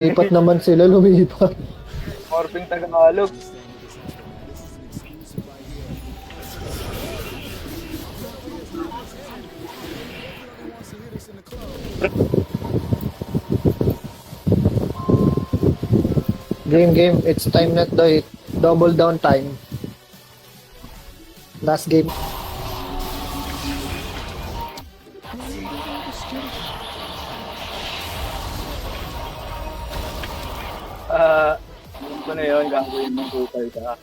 Lipat naman sila, lumipat. Morphing Tagalog. Game. It's time na to. Double down time. Last game. Alam ko na yun, gagawin mong tutay ka.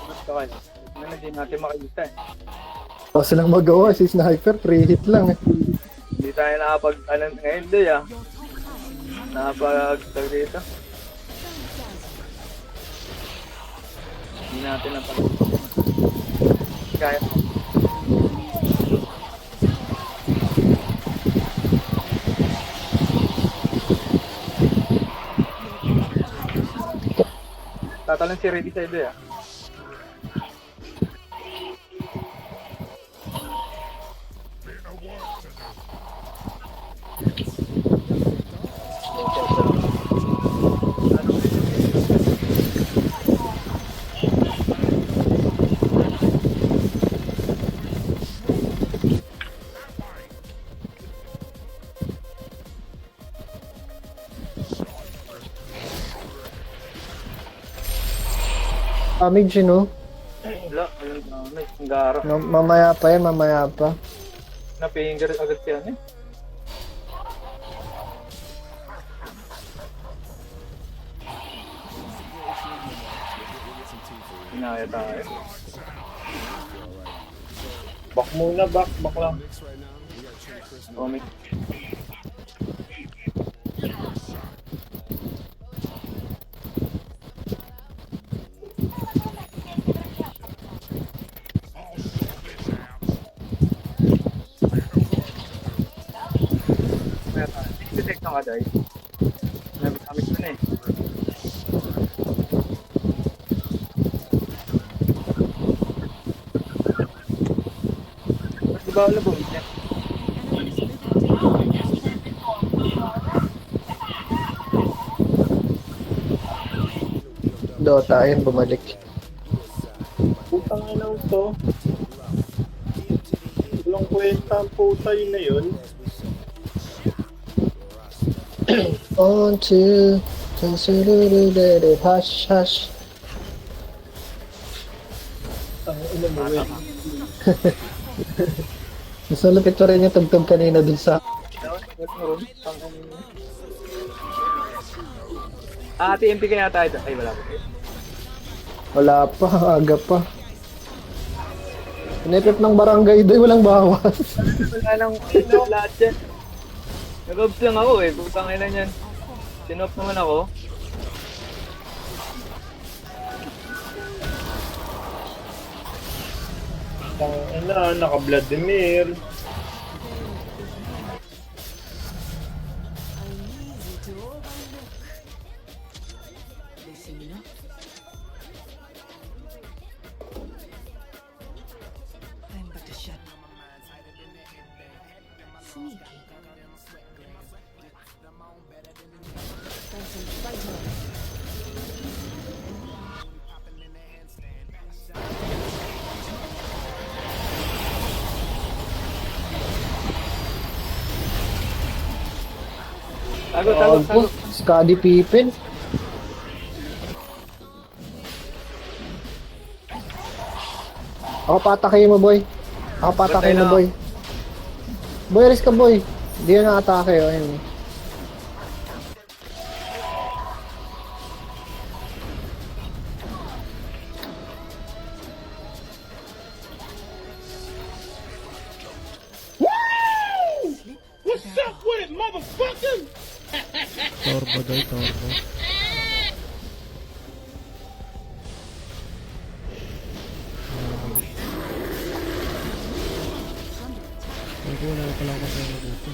Basta kayo. Ano na din natin makikita eh. O silang magawa, si Sniper, free hit lang. Hindi tayo nakapag, ngayon day ah. Nakapag dito. Hindi natin napag... Kaya. Tatalon si Reddy sa ide ah. Damage, no? Wala, ayun na, ang gara. Mamaya pa yan, mamaya pa. Na-finger agad siya eh. Inaya tayo. Back muna, back lang. Comic. Detect ng aday. Nagamit ko na eh. Ba't di ba wala bumili? Dota, ayun, bumalik. Putang ina to. Walang kwenta ang putay na yun. On to hush, hush. Ang ina mo eh. Mas malapit pa rin yung tugtog kanina dun sa... TMP kaya tayo. Ay, wala pa. Wala pa, aga pa. Inipit ng barangay doy, walang bawas. Wala nang lahat yan. Nag-obs lang ako eh. Putang ina niyan. Sinop naman ako. Ang ina, naka-Vladimir. I'm but a shadow. Sneaky. Phantom fighter. Tago. Scottie Pippen. Ako patakayin mo, boy. Ako patakayin mo, boy. Boy, risk ka, boy. Hindi yun nakatake, oh. Ayun. What's up with it, motherfucker? Torbo daw, torbo. Ay, wala pala ako sa dito.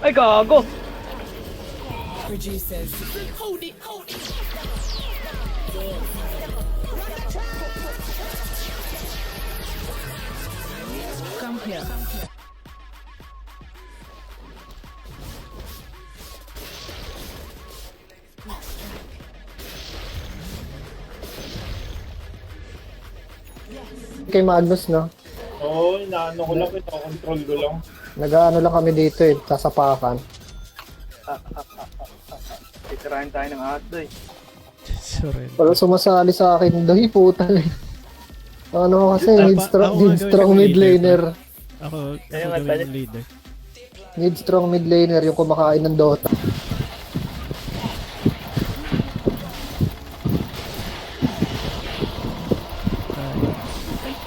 Ay, gago! Producers. Come here. Kay Magnus, no? Oo, inaano ko lang, pinakontrol ko lang. Nag-ano lang kami dito eh, sasapakan. Titirahin tayo ng hotdo eh. Surrender. Pero sumasali sa akin, dahi puta eh. Ano kasi, need Ako strong gagawin mid yung leader. laner. Ako Ayun, gawin tayo. yung leader. Need strong mid laner, yung kumakain ng Dota.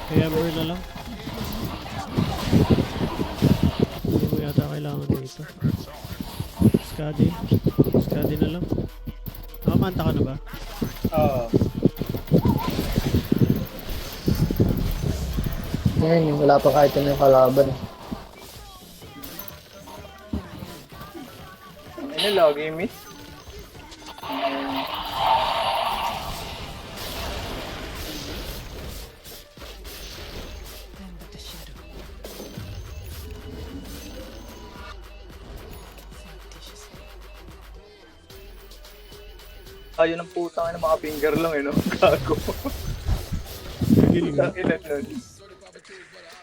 Kaya Ember na lang. Hindi mo yata kailangan dito. Skadi. Skadi na lang. Nakamanta ka na ba? Oo. Ngayon, wala pa kahit ano yung kalaban. Ano, lagi miss? I'm but a shadow. Surreptitiously. Ayun ang puta nga ng mga finger lang eh, no? Gago. Giling na. Ilan nun.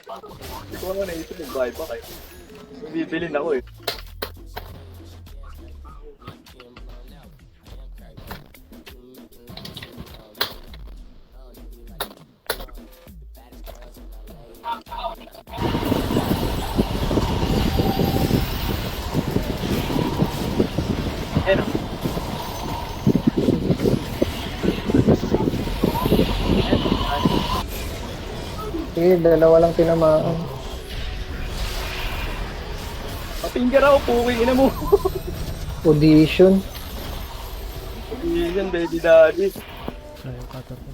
Hindi ko nga naisip yung buy pa kayo. Bibilin ako eh. Ayun o. Sige, dalawa lang tinamaan. Papinger ako, puking ina mo. Audition. Audition, baby daddy. Sayang cutter ko.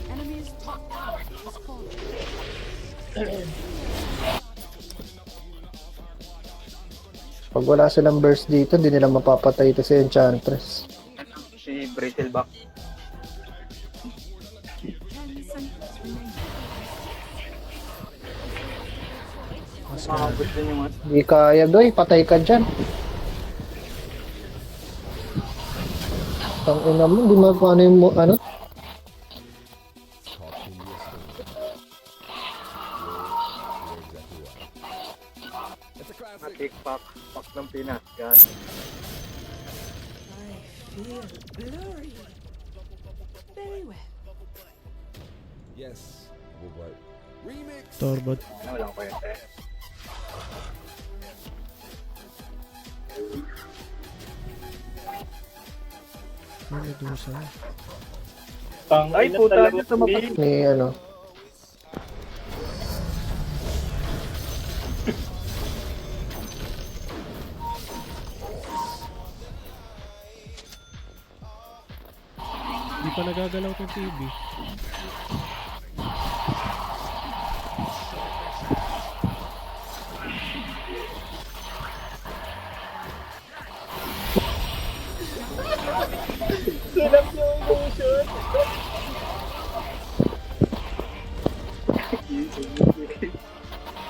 Enemy's top tower is falling. Pag wala silang burst dito, hindi nila mapapatay ito si Enchantress. Si Bristleback. 10 seconds remaining. Mga gusto nyo nga. Hindi kaya, doy. Patay ka dyan. Ang ina mo, hindi magpaano yung ano? Tikpak. Pak ng Pinas. God. I feel blurry. Very well. Yes, will work. Remix. Torbot. Ano, walang kwenta eh. Ano dusa? Ay, puta, ito tumapak. May ano. Hindi pa nagagalaw ng TV. Sarap yung emotion.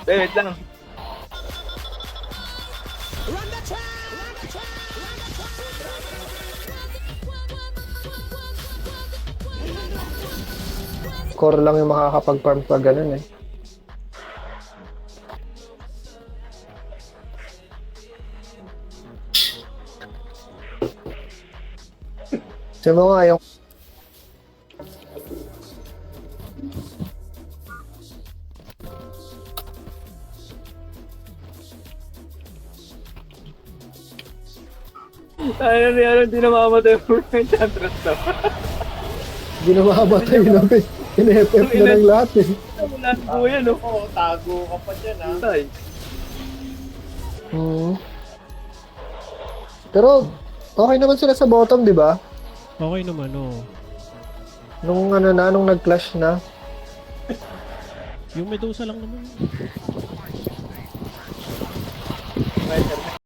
Wait lang. Core lang yung makakapag-farm pa ganun eh. Sabi mo nga yung Ano na hindi namamatay po yung Enchantress na. hindi na makabatay na in-FF na ng lahat eh. Wala po yan, no? Oo, tago ka pa dyan ha. Tay. Pero okay naman sila sa bottom, di ba? Okay naman, oh. Nung ano na, nung nag-clash na. Yung Medusa lang naman. Right,